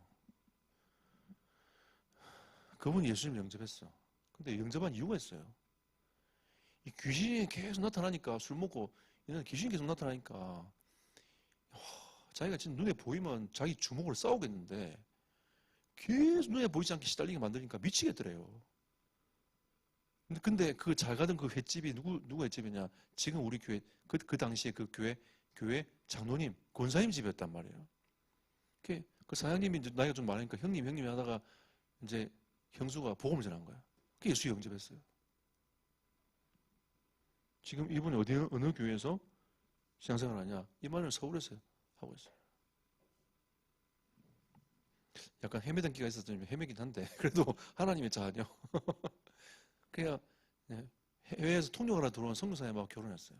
그분이 예수님 영접했어. 근데 영접한 이유가 있어요. 이 귀신이 계속 나타나니까 술 먹고 이런 귀신이 계속 나타나니까 자기가 진짜 눈에 보이면 자기 주먹으로 싸우겠는데 계속 눈에 보이지 않게 시달리게 만드니까 미치겠더래요. 근데 그 잘 가던 그 횟집이 누구 횟집이냐? 지금 우리 교회 그 당시에 그 교회 장로님 권사님 집이었단 말이에요. 그 사장님이 이제 나이가 좀 많으니까 형님이 하다가 이제 형수가 복음을 전한 거야. 그 예수 영접했어요. 지금 이분이 어느 교회에서 신앙생활 하냐? 이만을 서울에서 하고 있어요. 약간 헤매던 기가 있어서 좀 헤매긴 한데 그래도 하나님의 자녀. 그냥 해외에서 통역하러 들어온 선교사님하고 결혼했어요.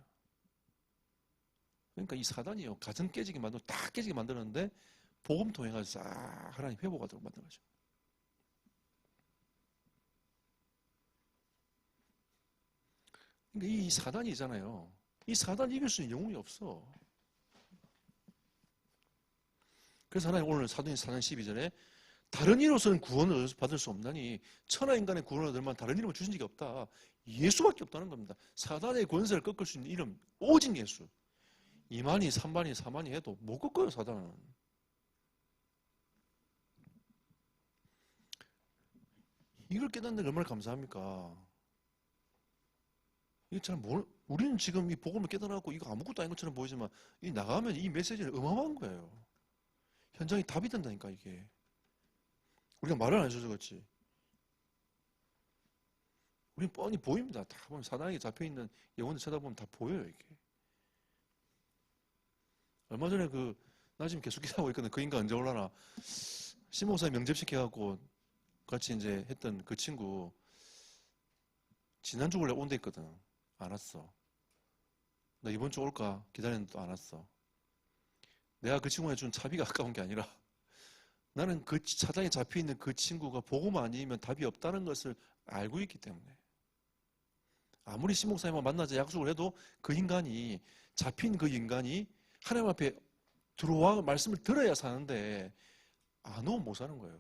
그러니까 이 사단이요, 가정 깨지게 만들고 다 깨지게 만드는데 복음 통해가지고 싹 하나님 회복하도록 만든 거죠. 그러니까 이 사단이 있잖아요. 이 사단 이길 수 있는 영웅이 없어. 그래서 하나님 오늘 사도행전 4장 12절에 다른 이로서는 구원을 받을 수 없나니 천하 인간의 구원을 얻을 만한 다른 이름을 주신 적이 없다. 예수밖에 없다는 겁니다. 사단의 권세를 꺾을 수 있는 이름 오직 예수. 2만이 3만이 4만이 해도 못 꺾어요, 사단은. 이걸 깨닫는 게 얼마나 감사합니까? 이게 잘 우리는 지금 이 복음을 깨달았고 이거 아무것도 아닌 것처럼 보이지만 이 나가면 이 메시지는 어마어마한 거예요. 현장이 답이 된다니까, 이게. 우리가 말을 안 해줘서 그렇지. 우리는 뻔히 보입니다. 다 보면 사단에게 잡혀있는 영혼을 쳐다보면 다 보여요, 이게. 얼마 전에 나 지금 계속 기도하고 있거든. 그 인간 언제 올라나. 신목사님 명접시켜갖고 같이 이제 했던 그 친구, 지난주 원래 온데 있거든. 안 왔어. 나 이번 주 올까 기다렸는데 또 안 왔어. 내가 그 친구에 준 차비가 아까운 게 아니라 나는 그 사단에 잡혀있는 그 친구가 복음 아니면 답이 없다는 것을 알고 있기 때문에. 아무리 신목사님과 만나자 약속을 해도 그 인간이, 잡힌 그 인간이 하나님 앞에 들어와 말씀을 들어야 사는데 안 오면 못 사는 거예요.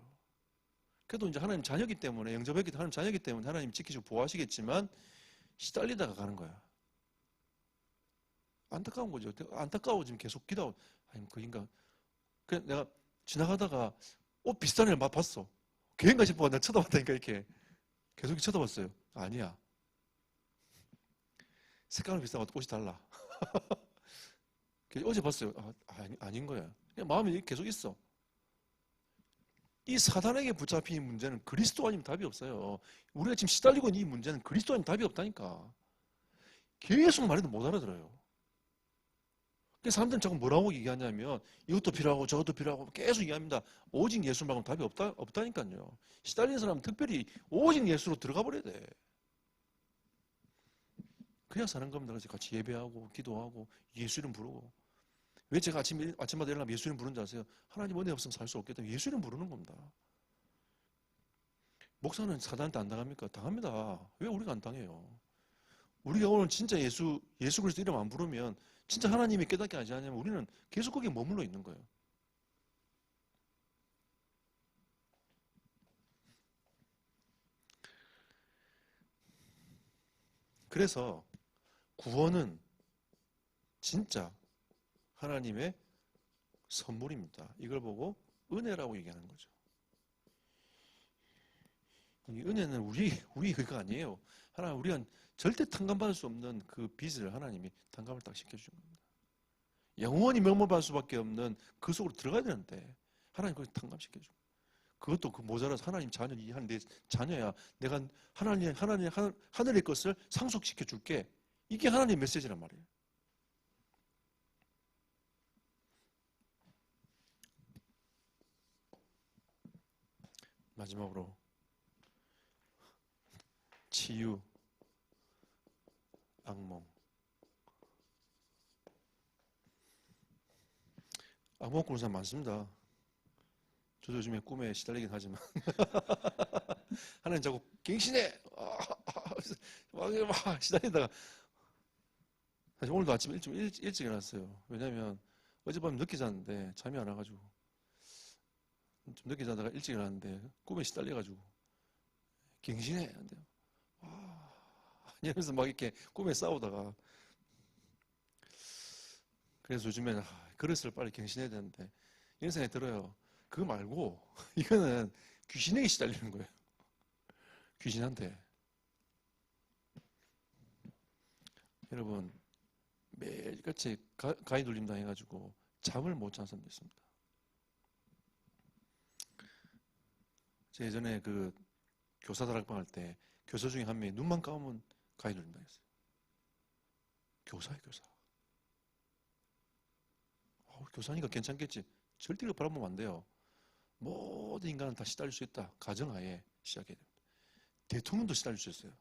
그래도 이제 하나님 자녀이기 때문에, 영접했기 때문에 하나님 자녀이기 때문에 하나님 지키시고 보호하시겠지만 시달리다가 가는 거야. 안타까운 거죠. 안타까워 지금 계속 기도하고. 아니 그 인간. 그래 내가 지나가다가 옷 비싼 애를 막 봤어. 걔인가 싶어. 내가 쳐다봤다니까 이렇게. 계속 쳐다봤어요. 아니야. 색깔은 비싼 것 옷이 달라. 어제 봤어요. 아닌 거야. 그냥 마음이 계속 있어. 이 사단에게 붙잡힌 문제는 그리스도 아니면 답이 없어요. 우리가 지금 시달리고 있는 이 문제는 그리스도 아니면 답이 없다니까. 계속 말해도 못 알아들어요. 그래서 사람들은 자꾸 뭐라고 얘기하냐면 이것도 필요하고 저것도 필요하고 계속 얘기합니다. 오직 예수 말고는 답이 없다니까요. 시달리는 사람은 특별히 오직 예수로 들어가 버려야 돼. 그래야 사는 겁니다. 그래서 같이 예배하고 기도하고 예수 이름 부르고. 왜 제가 아침마다 일어나면 예수 이름 부르는 줄 아세요? 하나님 은혜 없으면 살 수 없기 때문에 예수 이름 부르는 겁니다. 목사는 사단한테 안 당합니까? 당합니다. 왜 우리가 안 당해요? 우리가 오늘 진짜 예수 그리스도 이름 안 부르면 진짜 하나님이 깨닫게 하지 않으면 우리는 계속 거기에 머물러 있는 거예요. 그래서 구원은 진짜 하나님의 선물입니다. 이걸 보고 은혜라고 얘기하는 거죠. 이 은혜는 우리 그거 아니에요. 하나님, 우리가 절대 탕감받을 수 없는 그 빚을 하나님이 탕감을 딱 시켜주는 겁니다. 영원히 명물받을 수밖에 없는 그 속으로 들어가야 되는데 하나님 그걸 탕감시켜주고, 그것도 그 모자라서 하나님 자녀, 내 자녀야. 내가 하늘의 것을 상속시켜 줄게. 이게 하나님의 메시지란 말이에요. 마지막으로 치유, 악몽. 악몽 꾸는 사람 많습니다. 저도 요즘에 꿈에 시달리긴 하지만 하나님 자꾸 갱신해! 막 시달리다가 사실 오늘도 아침에 좀 일찍 일어났어요. 왜냐면 어젯밤 늦게 잤는데 잠이 안 와가지고 좀 늦게 자다가 일찍 일어났는데 꿈에 시달려가지고 갱신해! 한대요. 이러면서 막 이렇게 꿈에 싸우다가, 그래서 요즘에는 그릇을 빨리 갱신해야 되는데 이런 생각이 들어요. 그거 말고 이거는 귀신에게 시달리는 거예요. 귀신한테. 여러분 매일같이 가위 눌림 당해가지고 잠을 못 자는 사람도 있습니다. 제 예전에 그 교사 다락방 할 때 교사 중에 한 명이 눈만 감으면 가위 누른다 했어요. 교사예요, 교사. 교사니까 괜찮겠지. 절대로 바라보면 안 돼요. 모든 인간은 다 시달릴 수 있다. 가정하에 시작해야 됩니다. 대통령도 시달릴 수 있어요.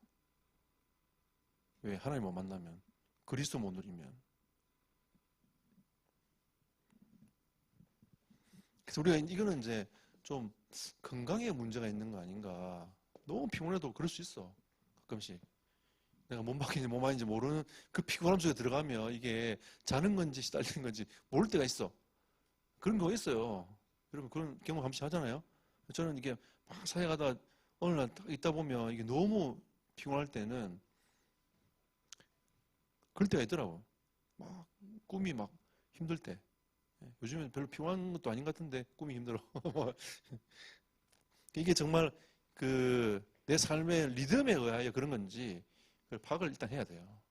왜? 하나님 못 만나면, 그리스도 못 누리면. 그래서 우리가 이거는 이제 좀 건강에 문제가 있는 거 아닌가. 너무 피곤해도 그럴 수 있어. 가끔씩. 내가 몸 밖인지 몸 안인지 모르는 그 피곤함 속에 들어가면 이게 자는 건지 시달리는 건지 모를 때가 있어. 그런 거 있어요. 여러분 그런 경험 한 번씩 하잖아요. 저는 이게 막 사역하다 어느 날 딱 있다 보면 이게 너무 피곤할 때는 그럴 때가 있더라고. 막 꿈이 막 힘들 때. 요즘엔 별로 피곤한 것도 아닌 것 같은데 꿈이 힘들어. 이게 정말 그 내 삶의 리듬에 의하여 그런 건지 그걸 파악을 일단 해야 돼요.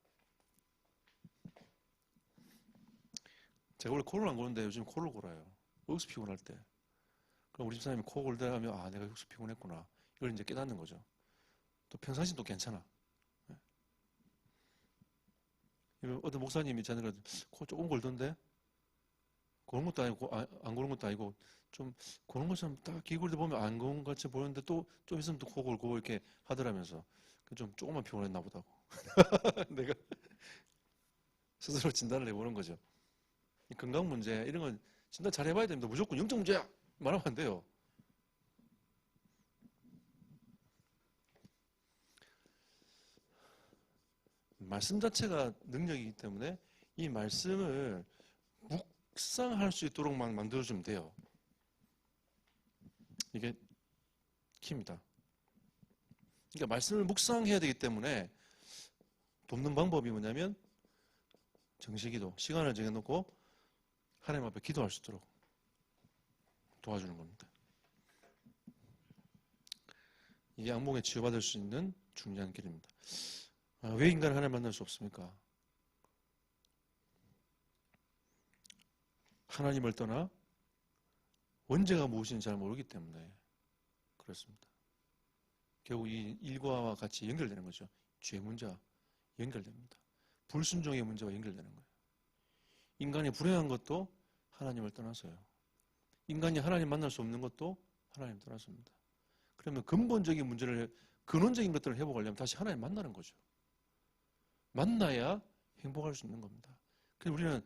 제가 원래 코를 안 고는데 요즘 코를 골아요. 여기서 피곤할 때. 그럼 우리 집사람이 코 골다 하면 아 내가 여기서 피곤했구나. 이걸 이제 깨닫는 거죠. 또 평상시 또 괜찮아. 어떤 목사님이 저한테 코 조금 골던데 고는 것도 아니고 안 고는 것도 아니고 좀 고는 것처럼 딱 기골대 보면 안 고는 것 같이 보였는데 또 좀 있으면 또 코 골고 이렇게 하더라면서 좀 조금만 피곤했나 보다고. 내가 스스로 진단을 해보는 거죠. 이 건강 문제 이런 건 진단 잘 해봐야 됩니다. 무조건 영적 문제야 말하면 안 돼요. 말씀 자체가 능력이기 때문에 이 말씀을 묵상할 수 있도록만 만들어주면 돼요. 이게 키입니다. 그러니까 말씀을 묵상해야 되기 때문에 돕는 방법이 뭐냐면 정시기도, 시간을 정해놓고 하나님 앞에 기도할 수 있도록 도와주는 겁니다. 이게 악몽에 치유받을 수 있는 중요한 길입니다. 왜 인간은 하나님 만날 수 없습니까? 하나님을 떠나 원죄가 무엇인지 잘 모르기 때문에 그렇습니다. 결국 이 일과와 같이 연결되는 거죠. 죄 문제와 연결됩니다. 불순종의 문제와 연결되는 거예요. 인간이 불행한 것도 하나님을 떠나서요. 인간이 하나님 만날 수 없는 것도 하나님 떠나서입니다. 그러면 근본적인 문제를, 근원적인 것들을 회복하려면 다시 하나님 만나는 거죠. 만나야 행복할 수 있는 겁니다. 그래서 우리는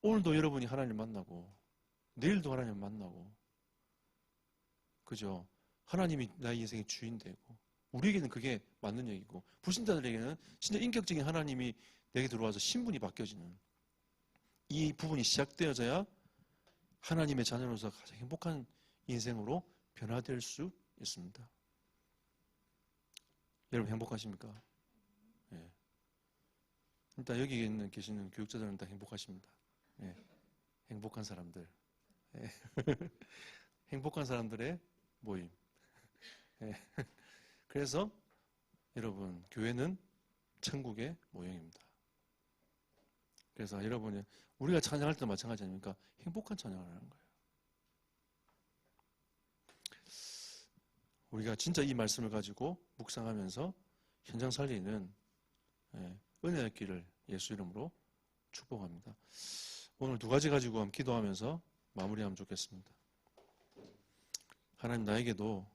오늘도 여러분이 하나님 만나고 내일도 하나님 만나고 그죠? 하나님이 나의 인생의 주인 되고 우리에게는 그게 맞는 얘기고 불신자들에게는 진짜 인격적인 하나님이 내게 들어와서 신분이 바뀌어지는 이 부분이 시작되어져야 하나님의 자녀로서 가장 행복한 인생으로 변화될 수 있습니다. 여러분 행복하십니까? 네. 일단 여기 계시는 교육자들은 다 행복하십니다. 네. 행복한 사람들. 네. 행복한 사람들의 모임. 네. 그래서 여러분 교회는 천국의 모형입니다. 그래서 여러분이 우리가 찬양할 때도 마찬가지 아닙니까? 행복한 찬양을 하는 거예요. 우리가 진짜 이 말씀을 가지고 묵상하면서 현장 살리는 은혜의 길을 예수 이름으로 축복합니다. 오늘 두 가지 가지고 한번 기도하면서 마무리하면 좋겠습니다. 하나님 나에게도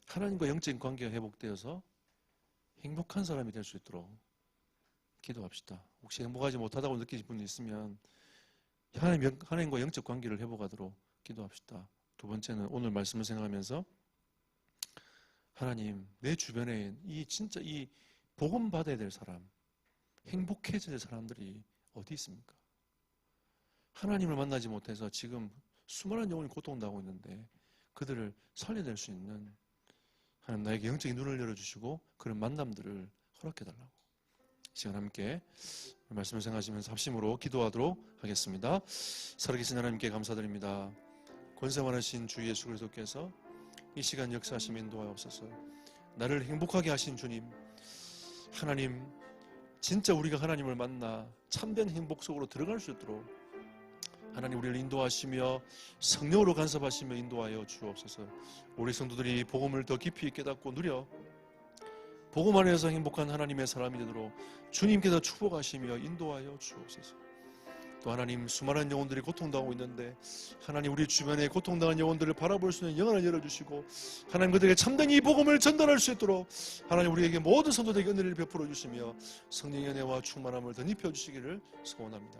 하나님과 영적인 관계가 회복되어서 행복한 사람이 될 수 있도록 기도합시다. 혹시 행복하지 못하다고 느끼실 분이 있으면 하나님과 영적 관계를 회복하도록 기도합시다. 두 번째는 오늘 말씀을 생각하면서 하나님 내 주변에 진짜 이 복음 받아야 될 사람, 행복해져야 될 사람들이 어디 있습니까? 하나님을 만나지 못해서 지금 수많은 영혼이 고통당하고 있는데 그들을 살려낼 수 있는 하나님 나에게 영적인 눈을 열어주시고 그런 만남들을 허락해달라고 시간 함께 말씀을 생각하시면서 합심으로 기도하도록 하겠습니다. 살아계신 하나님께 감사드립니다. 권세 많으신 주 예수 그리스도께서 이 시간 역사하시며 인도하옵소서. 나를 행복하게 하신 주님, 하나님 진짜 우리가 하나님을 만나 참된 행복 속으로 들어갈 수 있도록 하나님 우리를 인도하시며 성령으로 간섭하시며 인도하여 주옵소서. 우리 성도들이 복음을 더 깊이 깨닫고 누려 복음 안에서 행복한 하나님의 사람이 되도록 주님께서 축복하시며 인도하여 주옵소서. 또 하나님 수많은 영혼들이 고통당하고 있는데 하나님 우리 주변에 고통당한 영혼들을 바라볼 수 있는 영안을 열어주시고 하나님 그들에게 참된 이 복음을 전달할 수 있도록 하나님 우리에게 모든 성도들에게 은혜를 베풀어 주시며 성령의 은혜와 충만함을 덧입혀 주시기를 소원합니다.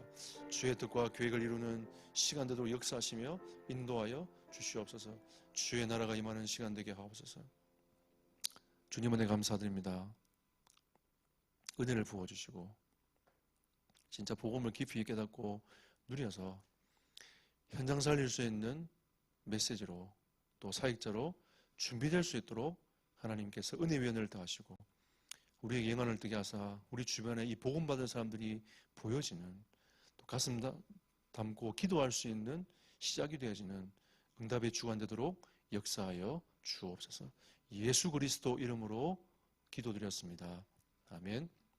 주의 뜻과 계획을 이루는 시간 되도록 역사하시며 인도하여 주시옵소서. 주의 나라가 임하는 시간 되게 하옵소서. 주님 은혜 감사드립니다. 은혜를 부어주시고 진짜 복음을 깊이 깨닫고 누려서 현장 살릴 수 있는 메시지로 또 사역자로 준비될 수 있도록 하나님께서 은혜 위원을 더하시고 우리에게 영안을 뜨게 하사 우리 주변에 이 복음 받은 사람들이 보여지는 또 가슴 담고 기도할 수 있는 시작이 되어지는 응답의 주간 되도록 역사하여 주옵소서. 예수 그리스도 이름으로 기도드렸습니다. 아멘.